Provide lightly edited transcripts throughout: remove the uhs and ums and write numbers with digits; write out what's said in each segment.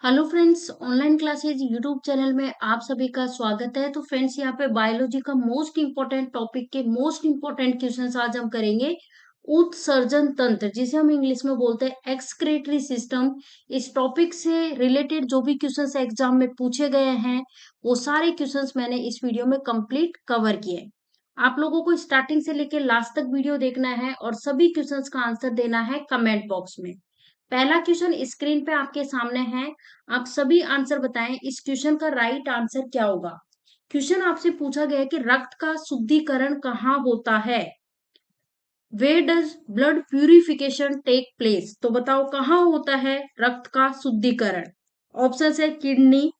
Hello friends, online classes YouTube channel में आप सभी का स्वागत है। तो फ्रेंड्स, यहाँ पे बायोलॉजी का मोस्ट इंपॉर्टेंट टॉपिक के मोस्ट इंपॉर्टेंट क्वेश्चंस आज हम करेंगे। उत्सर्जन तंत्र, जिसे हम इंग्लिश में बोलते हैं एक्सक्रीटरी सिस्टम। इस टॉपिक से रिलेटेड जो भी क्वेश्चंस एग्जाम में पूछे गए हैं, वो सारे क्वेश्चंस मैंने इस वीडियो में कंप्लीट कवर किए। आप लोगों को स्टार्टिंग से लेकर लास्ट तक वीडियो देखना है और सभी क्वेश्चंस का आंसर देना है कमेंट बॉक्स में। पहला क्वेश्चन स्क्रीन पे आपके सामने है। आप सभी आंसर बताएं, इस क्वेश्चन का राइट आंसर क्या होगा। क्वेश्चन आपसे पूछा गया है कि रक्त का शुद्धिकरण कहाँ होता है। Where does blood purification take place. तो बताओ कहाँ होता है रक्त का शुद्धिकरण। ऑप्शन है किडनी,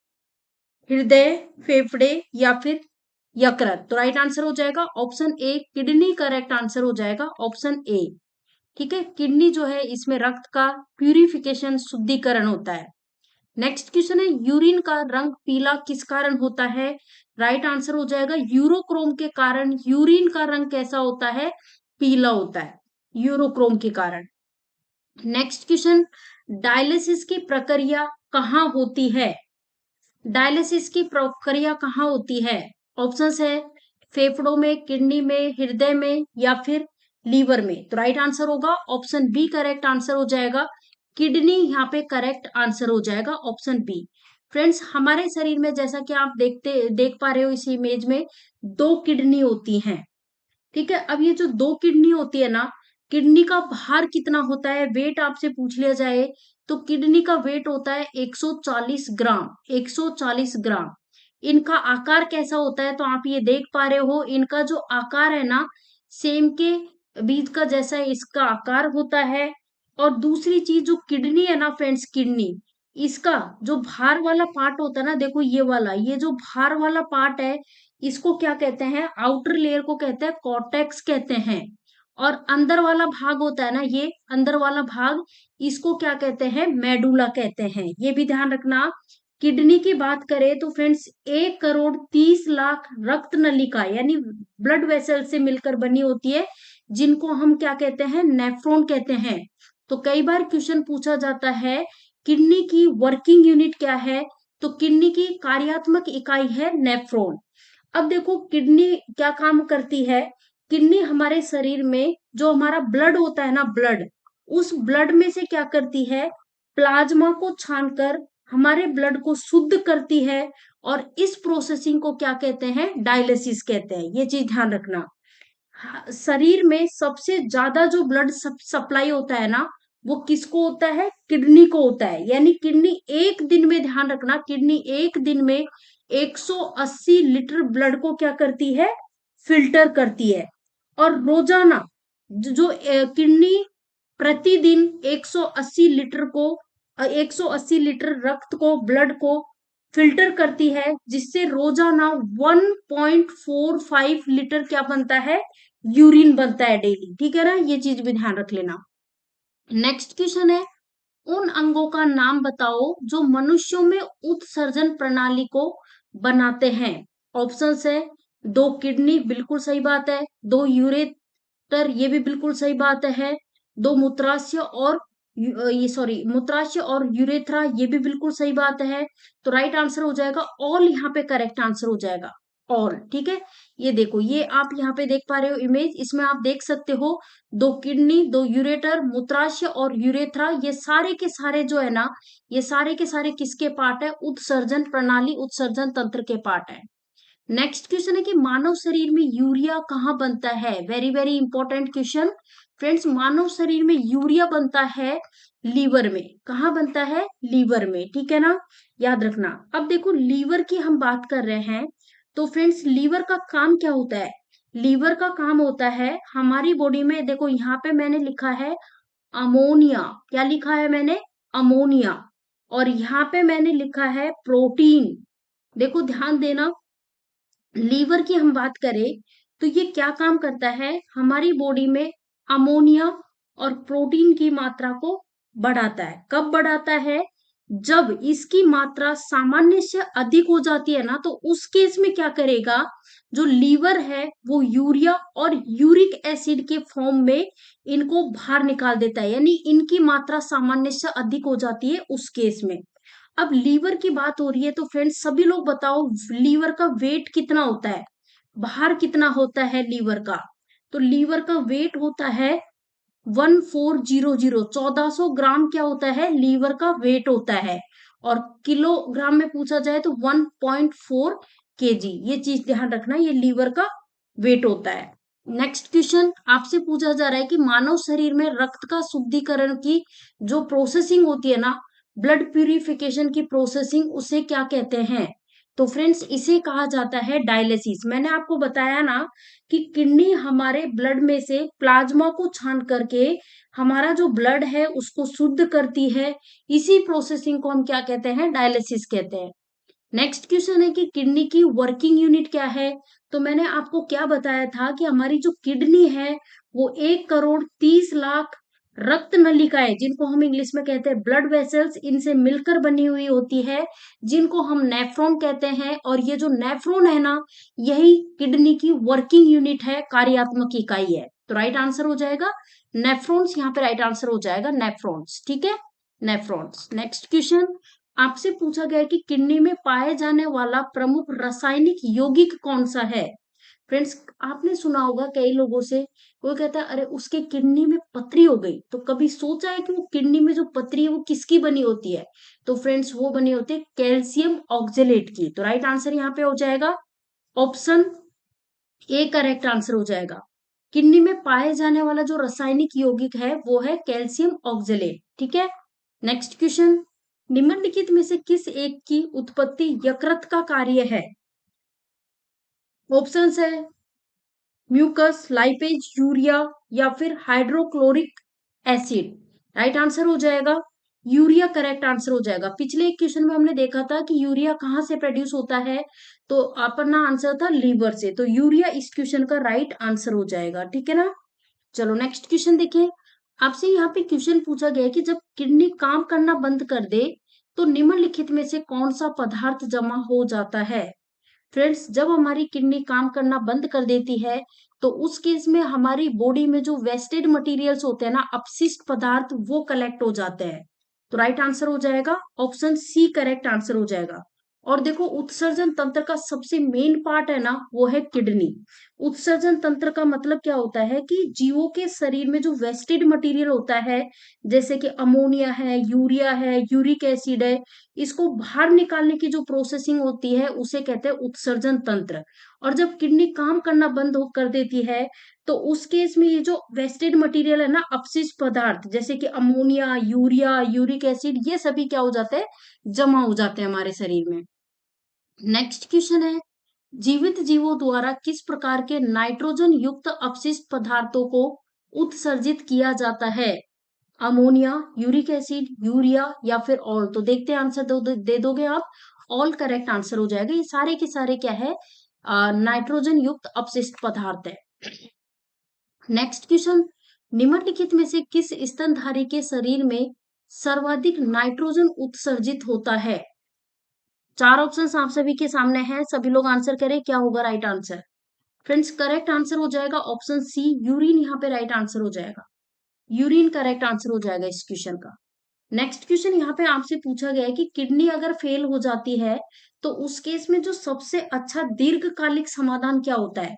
हृदय, फेफड़े या फिर यकृत। तो राइट आंसर हो जाएगा option A, kidney correct answer हो जाएगा ऑप्शन ए। ठीक है, किडनी जो है इसमें रक्त का प्यूरिफिकेशन शुद्धिकरण होता है। नेक्स्ट क्वेश्चन है, यूरिन का रंग पीला किस कारण होता है। राइट आंसर हो जाएगा यूरोक्रोम के कारण। यूरिन का रंग कैसा होता है, पीला होता है, यूरोक्रोम के कारण। नेक्स्ट क्वेश्चन, डायलिसिस की प्रक्रिया कहाँ होती है। डायलिसिस की प्रक्रिया कहाँ होती है। ऑप्शंस है फेफड़ों में, किडनी में, हृदय में या फिर लीवर में। तो राइट आंसर होगा ऑप्शन बी, करेक्ट आंसर हो जाएगा किडनी। यहाँ पे करेक्ट आंसर हो जाएगा ऑप्शन बी। फ्रेंड्स, हमारे शरीर में जैसा कि आप देख पा रहे हो इस इमेज में, दो किडनी होती हैं। ठीक है, अब ये जो दो किडनी होती है ना, किडनी का भार कितना होता है, वेट आपसे पूछ लिया जाए तो किडनी का वेट होता है 140 ग्राम। 140 ग्राम। इनका आकार कैसा होता है, तो आप ये देख पा रहे हो, इनका जो आकार है ना, सेम के बीज का जैसा इसका आकार होता है। और दूसरी चीज, जो किडनी है ना फ्रेंड्स, किडनी, इसका जो भार वाला पार्ट होता है ना, देखो ये वाला, ये जो भार वाला पार्ट है, इसको क्या कहते हैं, आउटर लेयर को कहते हैं कॉर्टेक्स कहते हैं। और अंदर वाला भाग होता है ना, ये अंदर वाला भाग, इसको क्या कहते हैं, मेडुला कहते हैं। ये भी ध्यान रखना। किडनी की बात करें तो फ्रेंड्स, 1 करोड़ 30 लाख रक्त नलिका यानी ब्लड वेसल से मिलकर बनी होती है, जिनको हम क्या कहते हैं, नेफ्रॉन कहते हैं। तो कई बार क्वेश्चन पूछा जाता है, किडनी की वर्किंग यूनिट क्या है, तो किडनी की कार्यात्मक इकाई है नेफ्रॉन। अब देखो किडनी क्या काम करती है। किडनी हमारे शरीर में जो हमारा ब्लड होता है ना, ब्लड, उस ब्लड में से क्या करती है, प्लाज्मा को छानकर हमारे ब्लड को शुद्ध करती है। और इस प्रोसेसिंग को क्या कहते हैं, डायलिसिस कहते हैं। ये चीज ध्यान रखना। शरीर में सबसे ज्यादा जो ब्लड सप्लाई होता है ना, वो किसको होता है, किडनी को होता है। यानी किडनी एक दिन में, ध्यान रखना, किडनी एक दिन में 180 लीटर ब्लड को क्या करती है, फिल्टर करती है। और रोजाना जो किडनी प्रतिदिन 180 लीटर को 180 लीटर रक्त को, ब्लड को फिल्टर करती है, जिससे रोजाना 1.45 लीटर क्या बनता है, यूरिन बनता है डेली। ठीक है ना, ये चीज भी ध्यान रख लेना। नेक्स्ट क्वेश्चन है, उन अंगों का नाम बताओ जो मनुष्यों में उत्सर्जन प्रणाली को बनाते हैं। ऑप्शंस है, दो किडनी, बिल्कुल सही बात है। दो यूरेटर, ये भी बिल्कुल सही बात है। दो मूत्राशय और ये सॉरी मूत्राशय और यूरेथ्रा, ये भी बिल्कुल सही बात है। तो राइट आंसर हो जाएगा ऑल, यहाँ पे करेक्ट आंसर हो जाएगा ऑल। ठीक है, ये देखो, ये आप यहाँ पे देख पा रहे हो इमेज, इसमें आप देख सकते हो दो किडनी, दो यूरेटर, मूत्राशय और यूरेथ्रा, ये सारे के सारे जो है ना, ये सारे के सारे किसके पार्ट है, उत्सर्जन प्रणाली, उत्सर्जन तंत्र के पार्ट है। नेक्स्ट क्वेश्चन है कि मानव शरीर में यूरिया कहाँ बनता है। Very very important question friends. मानव शरीर में यूरिया बनता है लीवर में। कहाँ बनता है, लीवर में। ठीक है ना, याद रखना। अब देखो, लीवर की हम बात कर रहे हैं, तो फ्रेंड्स लीवर का काम क्या होता है। लीवर का काम होता है हमारी बॉडी में, देखो यहाँ पे मैंने लिखा है अमोनिया। क्या लिखा है मैंने, अमोनिया। और यहाँ पे मैंने लिखा है प्रोटीन। देखो ध्यान देना, लीवर की हम बात करें तो ये क्या काम करता है, हमारी बॉडी में अमोनिया और प्रोटीन की मात्रा को बढ़ाता है। कब बढ़ाता है, जब इसकी मात्रा सामान्य से अधिक हो जाती है ना, तो उस केस में क्या करेगा, जो लीवर है वो यूरिया और यूरिक एसिड के फॉर्म में इनको बाहर निकाल देता है। यानी इनकी मात्रा सामान्य से अधिक हो जाती है उस केस में। अब लीवर की बात हो रही है तो फ्रेंड्स सभी लोग बताओ, लीवर का वेट कितना होता है, भार कितना होता है लीवर का? तो लीवर का वेट होता है 1400, 1400 ग्राम क्या होता है, लीवर का वेट होता है। और किलोग्राम में पूछा जाए तो 1.4 kg, ये चीज ध्यान रखना, ये लीवर का वेट होता है। नेक्स्ट क्वेश्चन आपसे पूछा जा रहा है कि मानव शरीर में रक्त का शुद्धिकरण की जो प्रोसेसिंग होती है ना, ब्लड प्यूरिफिकेशन की प्रोसेसिंग, उसे क्या कहते हैं? तो फ्रेंड्स इसे कहा जाता है डायलिसिस। मैंने आपको बताया ना कि किडनी हमारे ब्लड में से प्लाज्मा को छान करके हमारा जो ब्लड है उसको शुद्ध करती है। इसी प्रोसेसिंग को हम क्या कहते हैं, डायलिसिस कहते हैं। नेक्स्ट क्वेश्चन है कि किडनी की वर्किंग यूनिट क्या है? तो मैंने आपको क्या बताया था कि हमारी जो किडनी है वो 1,30,00,000 रक्त नलिकाएं, जिनको हम इंग्लिश में कहते हैं ब्लड वेसल्स, इनसे मिलकर बनी हुई होती है, जिनको हम नेफ्रॉन कहते हैं। और ये जो नेफ्रॉन है ना, यही किडनी की वर्किंग यूनिट है, कार्यात्मक इकाई है। तो राइट आंसर हो जाएगा नेफ्रॉन्स, यहाँ पे राइट आंसर हो जाएगा नेफ्रॉन्स। ठीक है, नेफ्रॉन्स। नेक्स्ट क्वेश्चन आपसे पूछा गया है कि किडनी में पाए जाने वाला प्रमुख रासायनिक यौगिक कौन सा है? फ्रेंड्स आपने सुना होगा कई लोगों से, कोई कहता है अरे उसके किडनी में पथरी हो गई, तो कभी सोचा है कि वो किडनी में जो पथरी है वो किसकी बनी होती है? तो फ्रेंड्स वो बनी होती है कैल्शियम ऑक्जेलेट की। तो राइट आंसर यहाँ पे हो जाएगा ऑप्शन ए, करेक्ट आंसर हो जाएगा। किडनी में पाए जाने वाला जो रासायनिक यौगिक है वो है कैल्शियम ऑक्जेलेट। ठीक है, नेक्स्ट क्वेश्चन, निम्नलिखित में से किस एक की उत्पत्ति यकृत का कार्य है? ऑप्शंस है म्यूकस, लाइपेज, यूरिया या फिर हाइड्रोक्लोरिक एसिड। राइट आंसर हो जाएगा यूरिया, करेक्ट आंसर हो जाएगा। पिछले एक क्वेश्चन में हमने देखा था कि यूरिया कहाँ से प्रोड्यूस होता है, तो अपना आंसर था लीवर से, तो यूरिया इस क्वेश्चन का राइट आंसर हो जाएगा। ठीक है ना, चलो नेक्स्ट क्वेश्चन देखिए। आपसे यहाँ पे क्वेश्चन पूछा गया है कि जब किडनी काम करना बंद कर दे तो निम्नलिखित में से कौन सा पदार्थ जमा हो जाता है? फ्रेंड्स जब हमारी किडनी काम करना बंद कर देती है तो उस केस में हमारी बॉडी में जो वेस्टेड मटेरियल्स होते हैं ना, अपशिष्ट पदार्थ, वो कलेक्ट हो जाते हैं। तो राइट आंसर हो जाएगा ऑप्शन सी, करेक्ट आंसर हो जाएगा। और देखो उत्सर्जन तंत्र का सबसे मेन पार्ट है ना, वो है किडनी। उत्सर्जन तंत्र का मतलब क्या होता है कि जीवों के शरीर में जो वेस्टेड मटेरियल होता है, जैसे कि अमोनिया है, यूरिया है, यूरिक एसिड है, इसको बाहर निकालने की जो प्रोसेसिंग होती है उसे कहते हैं उत्सर्जन तंत्र। और जब किडनी काम करना बंद कर देती है तो उस केस में ये जो वेस्टेड मटेरियल है ना, अपशिष्ट पदार्थ जैसे कि अमोनिया, यूरिया, यूरिक एसिड, ये सभी क्या हो जाते हैं, जमा हो जाते हैं हमारे शरीर में। नेक्स्ट क्वेश्चन है, जीवित जीवों द्वारा किस प्रकार के नाइट्रोजन युक्त अपशिष्ट पदार्थों को उत्सर्जित किया जाता है? अमोनिया, यूरिक एसिड, यूरिया या फिर ऑल? तो देखते हैं आंसर दे दोगे आप? ऑल करेक्ट आंसर हो जाएगा। ये सारे के सारे क्या है, नाइट्रोजन युक्त अपशिष्ट पदार्थ है। नेक्स्ट क्वेश्चन, निम्नलिखित में से किस स्तनधारी के शरीर में सर्वाधिक नाइट्रोजन उत्सर्जित होता है? चार ऑप्शंस आप सभी के सामने हैं, सभी लोग आंसर करें, क्या होगा right answer? Friends correct answer हो जाएगा ऑप्शन सी, यूरिन, यहाँ पे राइट आंसर हो जाएगा। यूरिन करेक्ट आंसर हो जाएगा इस क्वेश्चन का। नेक्स्ट क्वेश्चन यहाँ पे आपसे पूछा गया है कि किडनी अगर फेल हो जाती है तो उस केस में जो सबसे अच्छा दीर्घकालिक समाधान क्या होता है?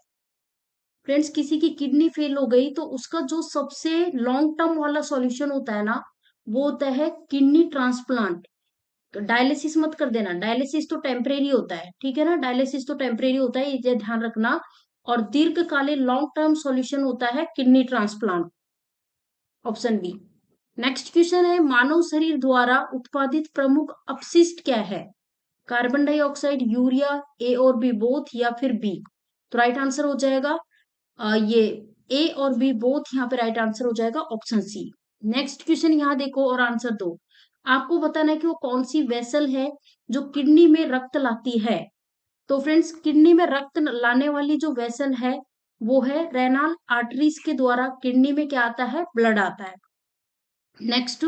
फ्रेंड्स किसी की किडनी फेल हो गई तो उसका जो सबसे लॉन्ग टर्म वाला सॉल्यूशन होता है ना, वो होता है किडनी ट्रांसप्लांट। तो डायलिसिस मत कर देना, डायलिसिस तो टेम्परेरी होता है, ठीक है ना, डायलिसिस तो टेम्परेरी होता है, ये ध्यान रखना। और दीर्घकालीन लॉन्ग टर्म सॉल्यूशन होता है kidney transplant, option B. Next question है, मानव शरीर द्वारा उत्पादित प्रमुख अपशिष्ट क्या है? कार्बन डाइऑक्साइड, यूरिया, ए और बी बोथ या फिर बी? तो राइट आंसर हो जाएगा ये ए और बी बोथ, यहाँ पे राइट आंसर हो जाएगा ऑप्शन सी। नेक्स्ट क्वेश्चन यहाँ देखो और आंसर दो। आपको बताना है कि वो कौन सी वेसल है जो किडनी में रक्त लाती है। तो फ्रेंड्स किडनी में रक्त लाने वाली जो वेसल है वो है रेनाल आर्टरीज के द्वारा किडनी में क्या आता है, ब्लड आता है। नेक्स्ट,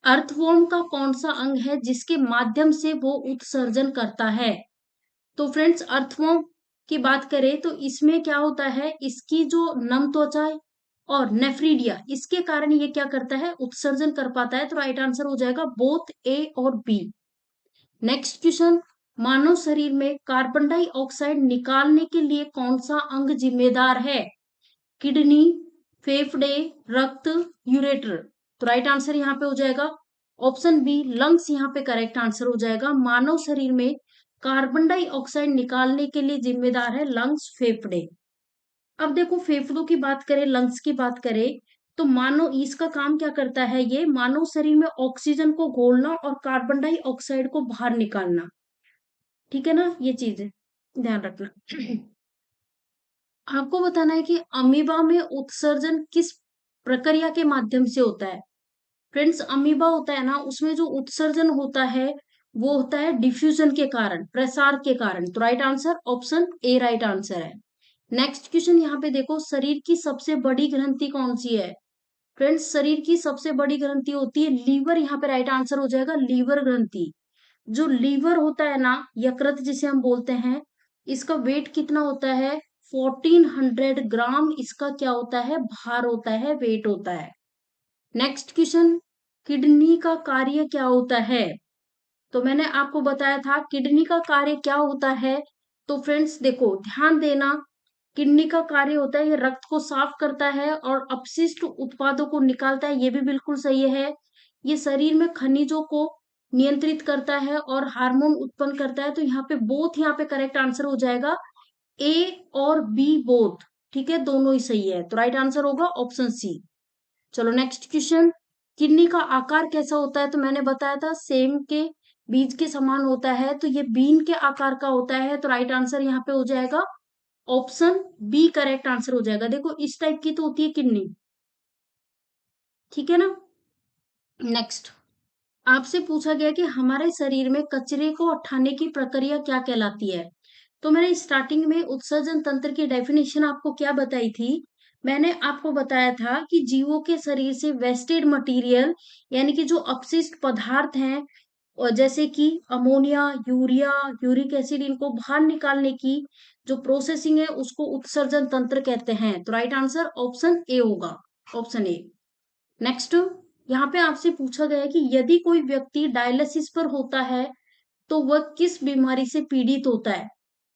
अर्थवॉर्म का कौन सा अंग है जिसके माध्यम से वो उत्सर्जन करता है? तो फ्रेंड्स अर्थवॉर्म की बात करें तो इसमें क्या होता है, इसकी जो नम त्वचा और नेफ्रीडिया, इसके कारण ये क्या करता है, उत्सर्जन कर पाता है। तो राइट आंसर हो जाएगा बोथ ए और बी। नेक्स्ट क्वेश्चन, मानव शरीर में कार्बन डाइऑक्साइड निकालने के लिए कौन सा अंग जिम्मेदार है? किडनी, फेफड़े, रक्त, यूरेटर। तो राइट आंसर यहाँ पे हो जाएगा ऑप्शन बी लंग्स, यहाँ पे करेक्ट आंसर हो जाएगा। मानव शरीर में कार्बन डाइऑक्साइड निकालने के लिए जिम्मेदार है लंग्स, फेफड़े। अब देखो फेफड़ों की बात करें, लंग्स की बात करें, तो मानव इसका काम क्या करता है? ये मानव शरीर में ऑक्सीजन को घोलना और कार्बन डाइऑक्साइड को बाहर निकालना। ठीक है ना, ये चीज ध्यान रखना। आपको बताना है कि अमीबा में उत्सर्जन किस प्रक्रिया के माध्यम से होता है? फ्रेंड्स, अमीबा होता है ना, उसमें जो उत्सर्जन होता है वो होता है डिफ्यूजन के कारण, प्रसार के कारण। तो right answer option A right answer है। नेक्स्ट क्वेश्चन यहाँ पे देखो, शरीर की सबसे बड़ी ग्रंथि कौन सी है? फ्रेंड्स, शरीर की सबसे बड़ी ग्रंथि होती है लीवर, यहाँ पे राइट आंसर हो जाएगा लीवर ग्रंथि। जो लीवर होता है ना, यकृत जिसे हम बोलते हैं, इसका वेट कितना होता है? 1400 ग्राम इसका क्या होता है? भार होता है, वेट होता है। नेक्स्ट क्वेश्चन, किडनी का कार्य क्या होता है? तो मैंने आपको बताया था किडनी का कार्य क्या होता है। तो फ्रेंड्स देखो ध्यान देना, किडनी का कार्य होता है ये रक्त को साफ करता है और अपशिष्ट उत्पादों को निकालता है, ये भी बिल्कुल सही है। ये शरीर में खनिजों को नियंत्रित करता है और हार्मोन उत्पन्न करता है। तो यहाँ पे बोथ, यहाँ पे करेक्ट आंसर हो जाएगा ए और बी बोथ। ठीक है, दोनों ही सही है, तो राइट आंसर होगा ऑप्शन सी। चलो नेक्स्ट क्वेश्चन, किडनी का आकार कैसा होता है? तो मैंने बताया था सेम के बीज के समान होता है, तो ये बीन के आकार का होता है। तो राइट आंसर यहाँ पे हो जाएगा ऑप्शन बी करेक्ट आंसर हो जाएगा। देखो इस टाइप की तो होती है किडनी। ठीक है ना। नेक्स्ट, आपसे पूछा गया कि हमारे शरीर में कचरे को हटाने की प्रक्रिया क्या कहलाती है? तो मैंने स्टार्टिंग में उत्सर्जन तंत्र की डेफिनेशन आपको क्या बताई थी? मैंने आपको बताया था कि जीवों के शरीर से वेस्टेड मटेरियल, यानी कि जो अपशिष्ट पदार्थ हैं, और जैसे कि अमोनिया, यूरिया, यूरिक एसिड, इनको बाहर निकालने की जो प्रोसेसिंग है उसको उत्सर्जन तंत्र कहते हैं। तो राइट आंसर ऑप्शन ए होगा, ऑप्शन ए। नेक्स्ट, यहाँ पे आपसे पूछा गया है कि यदि कोई व्यक्ति डायलिसिस पर होता है तो वह किस बीमारी से पीड़ित होता है?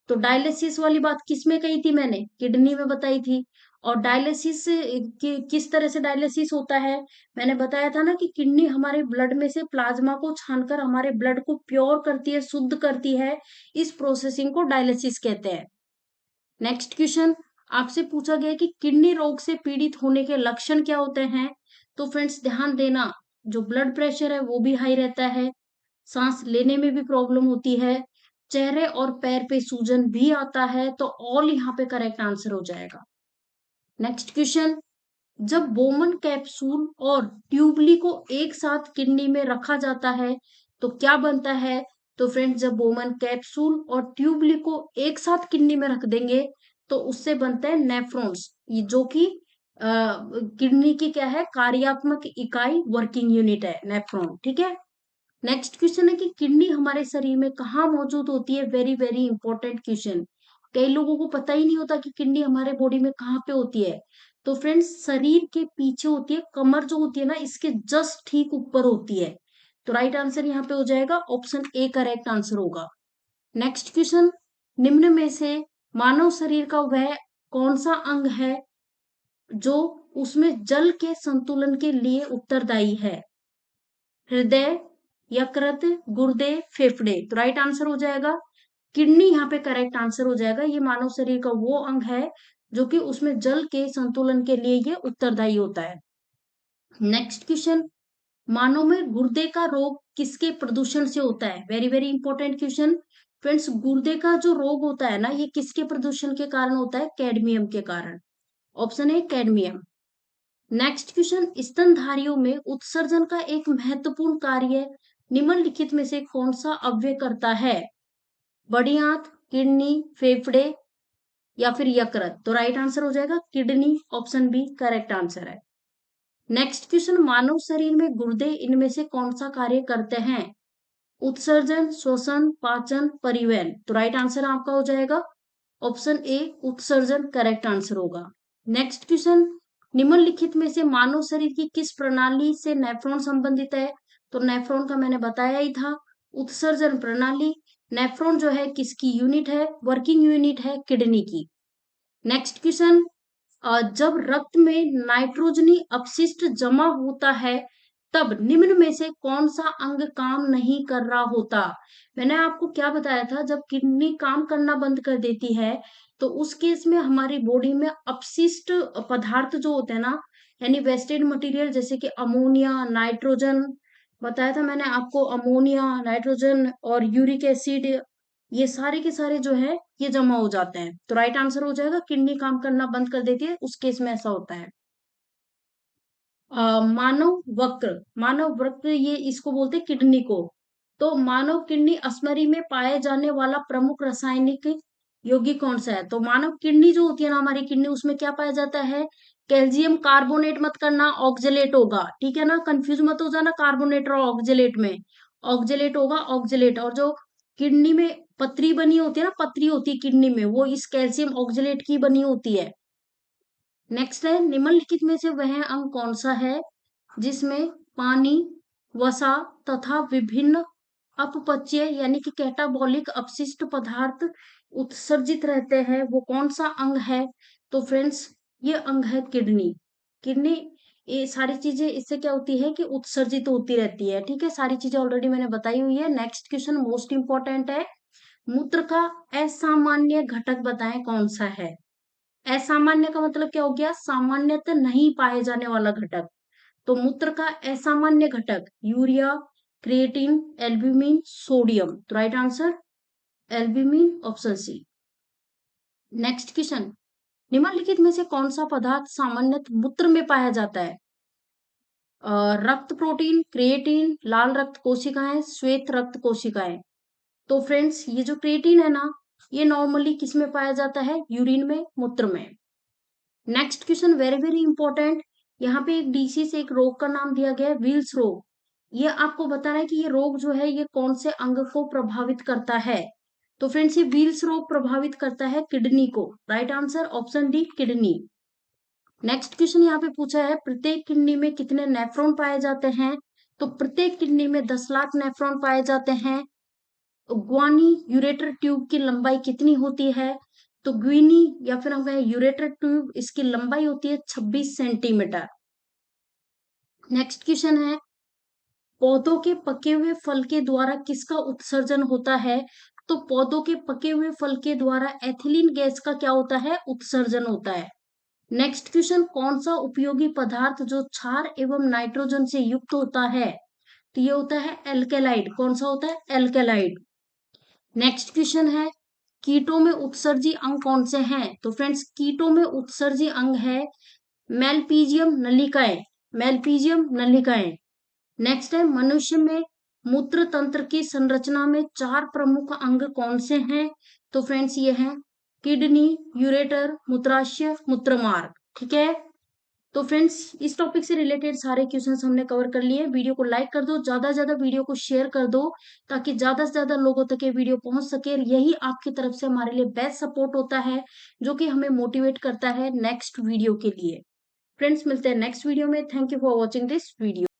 तो डायलिसिस वाली बात किस में कही थी? मैंने किडनी में बताई थी। और डायलिसिस किस तरह से डायलिसिस होता है? मैंने बताया था ना कि किडनी हमारे ब्लड में से प्लाज्मा को छानकर हमारे ब्लड को प्योर करती है, शुद्ध करती है। इस प्रोसेसिंग को डायलिसिस कहते हैं। नेक्स्ट क्वेश्चन, आपसे पूछा गया कि किडनी रोग से पीड़ित होने के लक्षण क्या होते हैं? तो फ्रेंड्स ध्यान देना, जो ब्लड प्रेशर है वो भी हाई रहता है, सांस लेने में भी प्रॉब्लम होती है, चेहरे और पैर पे सूजन भी आता है। तो ऑल यहाँ पे करेक्ट आंसर हो जाएगा। नेक्स्ट क्वेश्चन, जब बोमन कैप्सूल और ट्यूबली को एक साथ किडनी में रखा जाता है तो क्या बनता है? तो फ्रेंड्स, जब बोमन कैप्सूल और ट्यूबली को एक साथ किडनी में रख देंगे तो उससे बनते हैं नेफ्रॉन्स, ये जो कि किडनी की क्या है? कार्यात्मक इकाई, वर्किंग यूनिट है नेफ्रॉन। ठीक है। नेक्स्ट क्वेश्चन है कि किडनी हमारे शरीर में कहाँ मौजूद होती है? Very very important question. कई लोगों को पता ही नहीं होता कि किडनी हमारे बॉडी में कहाँ पे होती है। तो फ्रेंड्स, शरीर के पीछे होती है, कमर जो होती है ना, इसके जस्ट ठीक ऊपर होती है। तो राइट आंसर यहाँ पे हो जाएगा ऑप्शन ए करेक्ट आंसर होगा। नेक्स्ट क्वेश्चन, निम्न में से मानव शरीर का वह कौन सा अंग है जो उसमें जल के संतुलन के लिए उत्तरदायी है? हृदय, यकृत, गुर्दे, फेफड़े। तो राइट आंसर हो जाएगा किडनी, यहाँ पे करेक्ट आंसर हो जाएगा। ये मानव शरीर का वो अंग है जो कि उसमें जल के संतुलन के लिए ये उत्तरदायी होता है। नेक्स्ट क्वेश्चन, मानव में गुर्दे का रोग किसके प्रदूषण से होता है? Very very important question. Friends, गुर्दे का जो रोग होता है ना, ये किसके प्रदूषण के कारण होता है? कैडमियम के कारण। Option A cadmium. Next question, स्तनधारियों में उत्सर्जन का एक महत्वपूर्ण कार्य निम्नलिखित में से कौन सा अवयव करता है? बड़ी आंत, किडनी, फेफड़े या फिर यकृत? तो राइट आंसर हो जाएगा kidney, option B correct answer है। नेक्स्ट क्वेश्चन, मानव शरीर में गुर्दे इनमें से कौन सा कार्य करते हैं? उत्सर्जन, श्वसन, पाचन, परिवहन? तो राइट आंसर आपका हो जाएगा ऑप्शन ए उत्सर्जन करेक्ट आंसर होगा। नेक्स्ट क्वेश्चन, निम्नलिखित में से मानव शरीर की किस प्रणाली से नेफ्रॉन संबंधित है? तो नेफ्रॉन का मैंने बताया ही था, उत्सर्जन प्रणाली। नेफ्रॉन जो है किसकी यूनिट है, वर्किंग यूनिट है किडनी की। नेक्स्ट क्वेश्चन, जब रक्त में नाइट्रोजनी अपशिष्ट जमा होता है तब निम्न में से कौन सा अंग काम नहीं कर रहा होता। मैंने आपको क्या बताया था, जब किडनी काम करना बंद कर देती है तो उस केस में हमारी बॉडी में अपशिष्ट पदार्थ जो होते हैं ना, यानी वेस्टेड मटेरियल, जैसे कि अमोनिया, नाइट्रोजन, बताया था मैंने आपको, अमोनिया, नाइट्रोजन और यूरिक एसिड, ये सारे के सारे जो है ये जमा हो जाते हैं। तो राइट आंसर हो जाएगा किडनी काम करना बंद कर देती है, उस केस में ऐसा होता है। मानव वक्र, मानव वक्र ये इसको बोलते हैं किडनी को। तो मानव किडनी अस्मरी में पाए जाने वाला प्रमुख रासायनिक यौगिक कौन सा है। तो मानव किडनी जो होती है ना, हमारी किडनी, उसमें क्या पाया जाता है, कैल्शियम कार्बोनेट मत करना, ऑक्जेलेट होगा, ठीक है ना, कंफ्यूज मत हो जाना कार्बोनेट और ऑक्जेलेट में। ऑक्जेलेट होगा, ऑक्जेलेट। और जो किडनी में पतरी बनी होती है ना, पतरी होती है किडनी में, वो इस कैल्शियम ऑक्जेलेट की बनी होती है। नेक्स्ट है, निम्नलिखित में से वह अंग कौन सा है जिसमें पानी, वसा तथा विभिन्न अपपचय यानी कि कैटाबॉलिक अपशिष्ट पदार्थ उत्सर्जित रहते हैं, वो कौन सा अंग है। तो फ्रेंड्स, ये अंग है किडनी। किडनी, ये सारी चीजें इससे क्या होती है कि उत्सर्जित होती रहती है, ठीक है, सारी चीजें ऑलरेडी मैंने बताई हुई है। नेक्स्ट क्वेश्चन मोस्ट इंपॉर्टेंट है, मूत्र का असामान्य घटक बताएं कौन सा है। असामान्य का मतलब क्या हो गया, सामान्यतः नहीं पाए जाने वाला घटक। तो मूत्र का असामान्य घटक यूरिया, क्रिएटिन, एल्ब्यूमिन, सोडियम। तो right answer albumin, option C. Next question, निम्नलिखित में से कौन सा पदार्थ सामान्यतः मूत्र में पाया जाता है। रक्त प्रोटीन, क्रिएटिन, लाल रक्त कोशिकाएं, श्वेत रक्त कोशिकाएं। तो फ्रेंड्स, ये जो क्रिएटिन है ना, ये नॉर्मली किस में पाया जाता है, यूरिन में, मूत्र में। Next question very very important, यहाँ पे एक डिसीज, एक रोग का नाम दिया गया है विल्स रोग। ये आपको बताना है कि ये रोग जो है ये कौन से अंग को प्रभावित करता है। तो फ्रेंड्स, ये विल्स रोग प्रभावित करता है किडनी को। Right answer option D, kidney. Next question यहाँ पे पूछा है, प्रत्येक किडनी में कितने नेफ्रॉन पाए जाते हैं। तो प्रत्येक किडनी में 10 लाख नेफ्रॉन पाए जाते हैं। ग्वानी यूरेटर ट्यूब की लंबाई कितनी होती है। तो ग्वीनी या फिर हम कहें यूरेटर ट्यूब, इसकी लंबाई होती है 26 सेंटीमीटर। नेक्स्ट क्वेश्चन है, पौधों के पके हुए फल के द्वारा किसका उत्सर्जन होता है। तो पौधों के पके हुए फल के द्वारा एथिलीन गैस का क्या होता है, उत्सर्जन होता है। नेक्स्ट क्वेश्चन, कौन सा उपयोगी पदार्थ जो क्षार एवं नाइट्रोजन से युक्त होता है। तो ये होता है एल्केलाइड। कौन सा होता है, एल्केलाइड। नेक्स्ट क्वेश्चन है, कीटों में उत्सर्जी अंग कौन से हैं। तो फ्रेंड्स, कीटों में उत्सर्जी अंग है मेलपीजियम नलिकाएं, मेलपीजियम नलिकाएं। नेक्स्ट है, मनुष्य में मूत्र तंत्र की संरचना में 4 प्रमुख अंग कौन से हैं। तो फ्रेंड्स, ये हैं किडनी, यूरेटर, मूत्राशय, मूत्रमार्ग, ठीक है। तो फ्रेंड्स, इस टॉपिक से रिलेटेड सारे क्वेश्चंस हमने कवर कर लिए। वीडियो को लाइक कर दो, ज्यादा से ज्यादा वीडियो को शेयर कर दो, ताकि ज्यादा से ज्यादा लोगों तक ये वीडियो पहुंच सके। यही आपकी तरफ से हमारे लिए बेस्ट सपोर्ट होता है, जो कि हमें मोटिवेट करता है नेक्स्ट वीडियो के लिए। फ्रेंड्स, मिलते हैं नेक्स्ट वीडियो में। Thank you for watching this video.